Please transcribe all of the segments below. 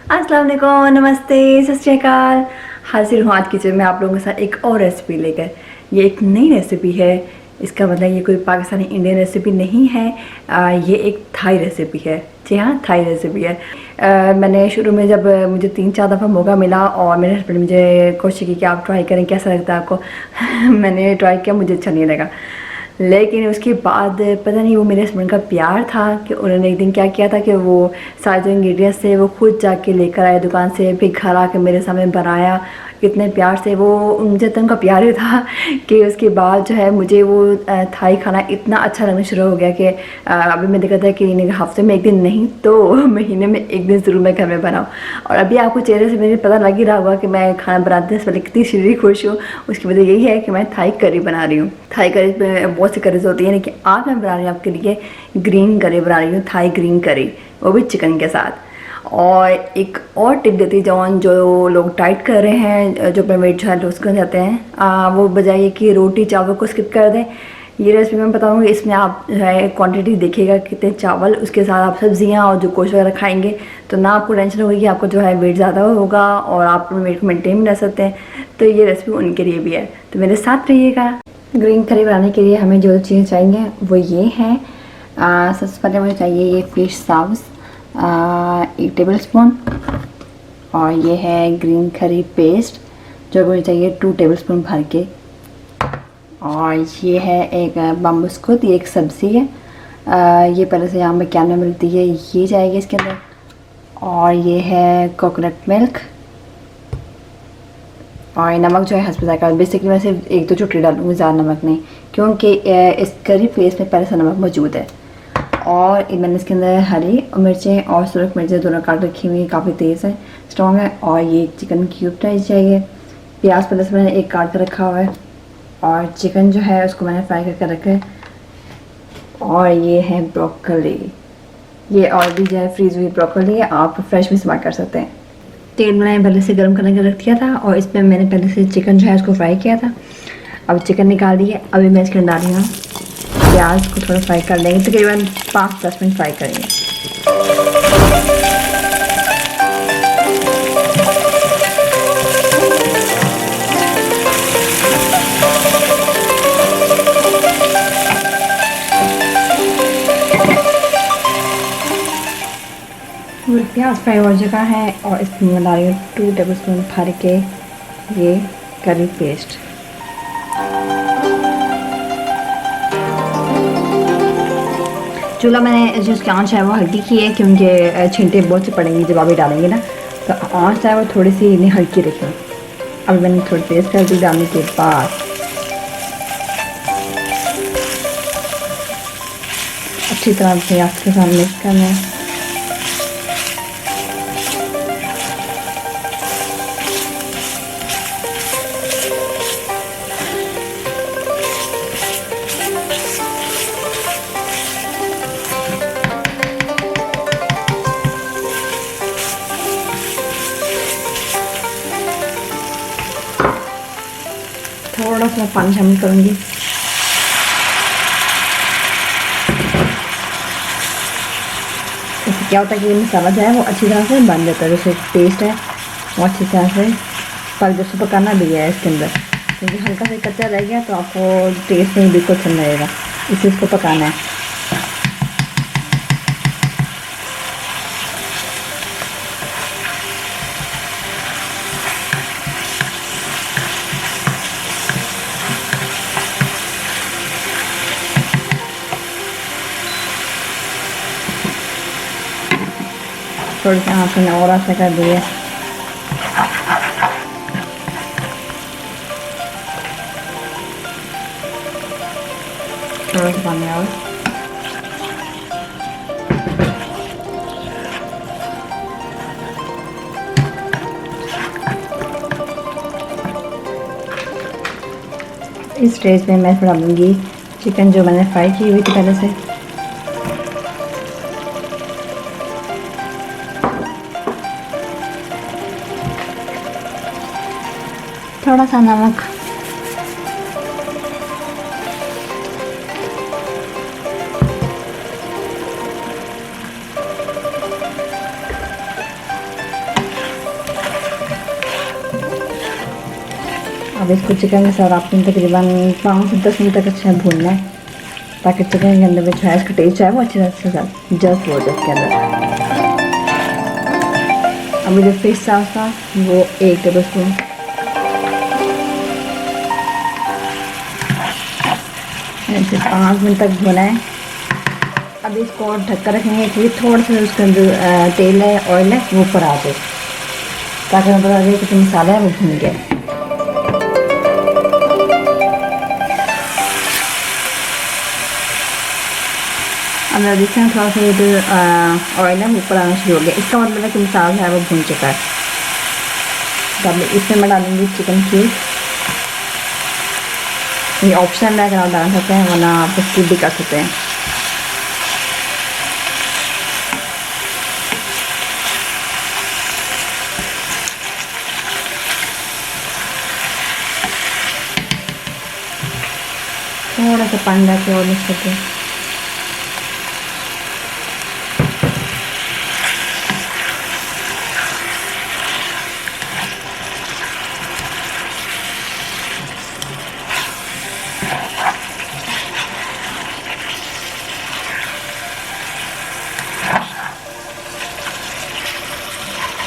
अस्सलाम वालेकुम, नमस्ते, सत श्री अकाल। हाजिर हूँ आज किचन में आप लोगों के साथ एक और रेसिपी लेकर। ये एक नई रेसिपी है। इसका मतलब ये कोई पाकिस्तानी इंडियन रेसिपी नहीं है। ये एक थाई रेसिपी है। जी हाँ, थाई रेसिपी है। मैंने शुरू में जब मुझे 3-4 दफ़ा मौका मिला और मेरे हस्बैंड ने मुझे कोशिश की कि आप ट्राई करें, कैसा लगता है आपको। मैंने ट्राई किया, मुझे अच्छा नहीं लगा। लेकिन उसके बाद पता नहीं वो मेरे हस्बैंड का प्यार था कि उन्होंने एक दिन क्या किया था कि वो सारे जो इंग्रेडिएंट्स थे वो खुद जाके लेकर आए दुकान से, फिर घर आके मेरे सामने बनाया इतने प्यार से। वो मुझे तो उनका प्यार ही था कि उसके बाद जो है मुझे वो थाई खाना इतना अच्छा लगना शुरू हो गया कि अभी मैं देखा था कि हफ्ते में एक दिन नहीं तो महीने में एक दिन ज़रूर मैं घर में बनाऊँ। और अभी आपको चेहरे से मेरे पता लग ही रहा होगा कि मैं खाना बनाते हैं पहले कितनी शरीर खुश हूँ। उसकी वजह यही है कि मैं थाई करी बना रही हूँ। थाई करी में बहुत सी करीज होती है, लेकिन आज मैं बना रही हूँ आपके लिए ग्रीन करी बना रही हूँ, थाई ग्रीन करी, वो भी चिकन के साथ। और एक और टिप देती जाऊँ, जो लोग डाइट कर रहे हैं, जो अपना वेट जो है लूज करना चाहते हैं, वो बजाय कि रोटी चावल को स्किप कर दें। ये रेसिपी मैं बताऊँगी, इसमें आप जो है क्वांटिटी देखिएगा कितने चावल, उसके साथ आप सब्जियां और जो गोश्त वगैरह खाएंगे तो ना आपको टेंशन होगी कि आपको जो है वेट ज़्यादा होगा और आप अपने वेट को मेनटेन रह सकते हैं। तो ये रेसिपी उनके लिए भी है, तो मेरे साथ रहिएगा। ग्रीन करी बनाने के लिए हमें जो चीज़ें चाहिए वो ये हैं। सबसे पहले मुझे चाहिए ये फिश सॉस 1 टेबल स्पून, और ये है ग्रीन करी पेस्ट जो मुझे चाहिए 2 टेबल स्पून भर के, और ये है एक बम्बू स्कूट, ये एक सब्ज़ी है। ये पहले से यहाँ पे क्या में मिलती है, ये जाएगी इसके अंदर। और ये है कोकोनट मिल्क, और नमक जो है हस्ब जायका। बेसिकली मैं सिर्फ 1-2 चुटकी डालूँगी, ज़्यादा नमक नहीं, क्योंकि इस करी पेस्ट में पहले से नमक मौजूद है। और मैंने इसके अंदर हरी मिर्चें और सुरख मिर्चें दोनों काट रखी हुई, काफ़ी तेज़ है, स्ट्रॉन्ग है। और ये चिकन क्यूब चाहिए। प्याज पहले से मैंने एक काट कर रखा हुआ है, और चिकन जो है उसको मैंने फ्राई करके रखा है। और ये है ब्रोकली, ये ऑलरेडी जो है फ्रीज हुई ब्रोकली है, आप फ्रेश भी इस्तेमाल कर सकते हैं। तेल मैंने पहले से गर्म करने का रख दिया था, और इसमें मैंने पहले से चिकन जो है उसको फ्राई किया था। अब चिकन निकाल दिया, अभी मैं इसके अंदर डाल रही हूँ प्याज को थोड़ा फ्राई कर लेंगे, तकरीबन 5-10 मिनट फ्राई करेंगे। प्याज फ्राई हो चुका है, और इसमें मैं डाल रही हूँ 2 टेबल स्पून भर के ये करी पेस्ट। चूल्हा मैंने जो उसकी आँच है वो हल्की की है, क्योंकि छींटे बहुत से पड़ेंगी जब अभी डालेंगे ना, तो आँच है वो थोड़ी सी इन्हें हल्की रखें। अभी मैंने थोड़ी पेस्ट कर दी, डालने के बाद अच्छी तरह से आपके साथ मिक्स करना है। थोड़ा सा पानी शामिल करूँगी। इससे क्या होता है कि मसाला जो है वो अच्छी तरह से बन जाता है, जैसे टेस्ट है वो अच्छी तरह से पक जैसे पकाना भी है इसके अंदर, क्योंकि हल्का से कच्चा रह गया तो आपको टेस्ट नहीं बिल्कुल अच्छा लगेगा, इसे इसको पकाना है। थोड़ी सी आँच में और ऐसा कर दिए। थोड़ा सा पानी और, इस स्टेज में मैं डालूँगी चिकन जो मैंने फ्राई की हुई थी पहले से। थोड़ा सा नमक, अब इसको चिकन के साथ आपने तकरीबन 5 से 10 मिनट तक अच्छा भूनना है, ताकि चिकन के अंदर जो है इसका टेस्ट है वो अच्छी तरह से जस्ट हो जाए इसके अंदर। अभी जो फिश सॉस था वो 1 टेबल स्पून, ऐसे 5 मिनट तक भुना है। अभी इसको ढककर रखेंगे क्योंकि थोड़ा सा उसका जो तेल है, ऑयल है, वो ऊपर आ जाए, ताकि हमें पता चले कि जो मसाला है वो भून गया। अब मैं देखते हैं थोड़ा सा ये जो ऑयल है ऊपर आना शुरू हो गया, इसका मतलब है कि मसाला है वो भून चुका है। तो अब इसमें मैं डालूंगी चिकन क्यूब। ये ऑप्शनल है, अगर आप डाल सकते हैं, वरना आप स्किप भी कर सकते हैं। थोड़ा सा पानी डाल के और मिक्स करके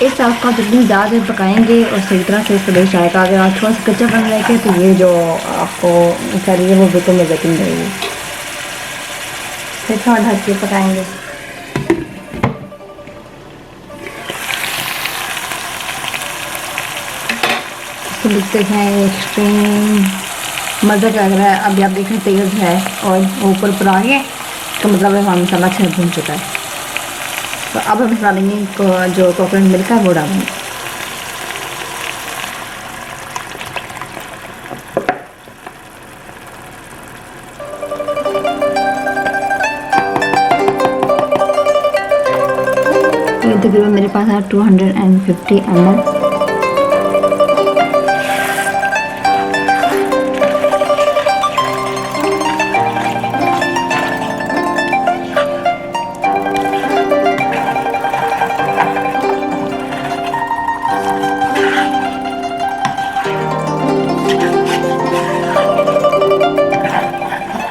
इस सॉस को जितनी ज़्यादा देर पकाएंगे और सही तरह से इसका टेस्ट आएगा। अगर आप थोड़ा सा कच्चा बन रहेगा तो ये जो आपको करी है वो बिल्कुल मज़े की नहीं रहेगी। फिर थोड़ा ढक के पकाएंगे। इसको देखते हैं एक्सट्रीम मज़े का लग रहा है। अभी आप देखें तेल जो है और ऊपर पर आ गया, तो मतलब हमारा मसाला अच्छा भून चुका है। तो अब हम डालेंगे जो कोकोनट मिल्क है वो डालेंगे। ये तकरीबन मेरे पास है 250 ml।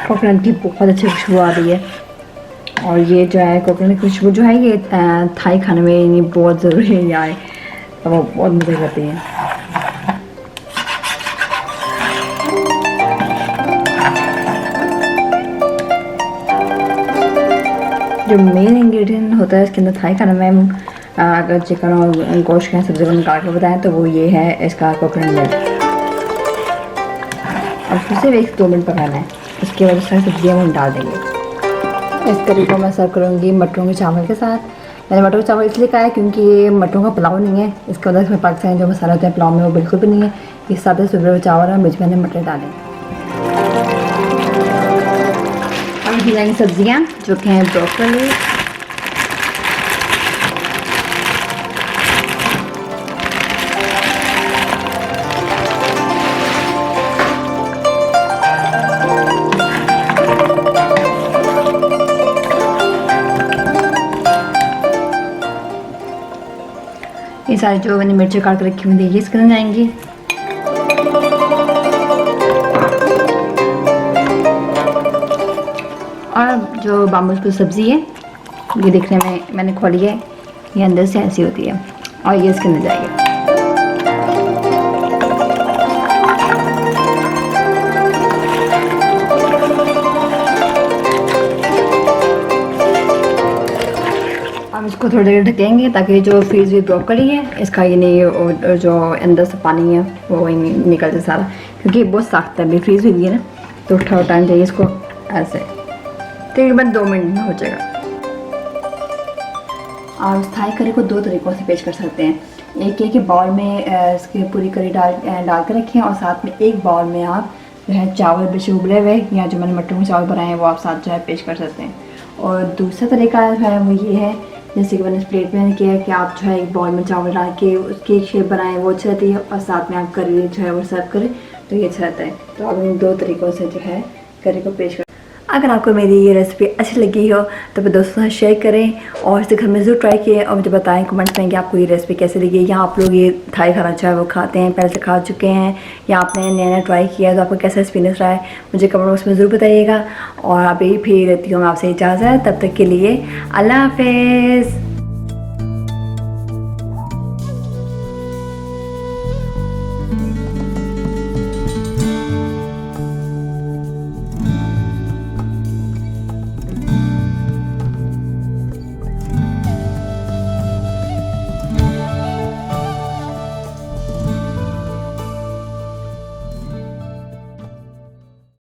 कोकोनट की बहुत अच्छी खुशबू आ रही है, और ये जो है कोकोनट की खुशबू जो है ये थाई खाने में नहीं बहुत ज़रूरी है, ये आए तो वो बहुत मज़े करती है। जो मेन इंग्रेडिएंट होता है इसके अंदर थाई खाने में, अगर चिकन और गोश्त का सब्ज़ी निकाल के बताएं तो वो ये है इसका कोकोनट मिल्क। अब फिर से 1 से 2 मिनट पकाना है, उसके बाद सारी सब्जियाँ हम डाल देंगे। इस करी को मैं सर्व करूँगी मटरों के चावल के साथ। मैंने मटरों के चावल इसलिए कहा है क्योंकि ये मटरों का पुलाव नहीं है, इसके वजह से पाकिस्तानी जो मसाला होता है पुलाव में वो बिल्कुल भी नहीं है। ये सादे सुबह चावल और बीच मैंने मटर डाले। अब खिलाएंगे सब्जियाँ जो कि हैं ब्रोकली, ये सारी जो मैंने मिर्ची काट कर रखी हुई थी ये इसके अंदर जाएंगी। और जो बाम्बूस की सब्ज़ी है ये देखने में मैंने खोली है, ये अंदर से ऐसी होती है, और ये इसके अंदर जाएगी। हम इसको थोड़ी देर ढकेंगे ताकि जो फ्रीज हुई ब्रोकली है इसका ये नहीं जो अंदर से पानी है वो निकल जाए सारा, क्योंकि बहुत सख्त है, अभी फ्रीज हुई है ना, तो थोड़ा टाइम चाहिए इसको। ऐसे तकरीबन 2 मिनट में हो जाएगा। आप इस थाई करी को 2 तरीक़ों से पेश कर सकते हैं। एक ये कि बाउल में इसके पूरी करी डाल कर रखें, और साथ में एक बाउल में आप जो है चावल बेशक उबले हुए या जो मैंने मटरों के चावल बनाए हैं वो आप साथ जो है पेश कर सकते हैं। और दूसरा तरीका जो है वो ये है, जैसे कि मैंने इस प्लेट में किया है कि आप जो है एक बाउल में चावल डाल के उसकी एक शेप बनाएं, वो अच्छी रहती है, और साथ में आप करी जो है वो सर्व करें तो ये अच्छा रहता है। तो अब इन 2 तरीक़ों से जो है करी को पेश कर। अगर आपको मेरी ये रेसिपी अच्छी लगी हो तो फिर दोस्तों के साथ शेयर करें और इसे घर में ज़रूर ट्राई किए और मुझे बताएं कमेंट्स में कि आपको ये रेसिपी कैसे लगी, या आप लोग ये थाई खाना चाहे वो खाते हैं, पहले से खा चुके हैं, या आपने नया नया ट्राई किया तो आपको कैसा एक्सपीरियंस रहा है मुझे कमेंट बॉक्स में ज़रूर बताइएगा। और अभी फिर रहती हूँ मैं आपसे इजाज़त, तब तक के लिए अल्लाह हाफिज़।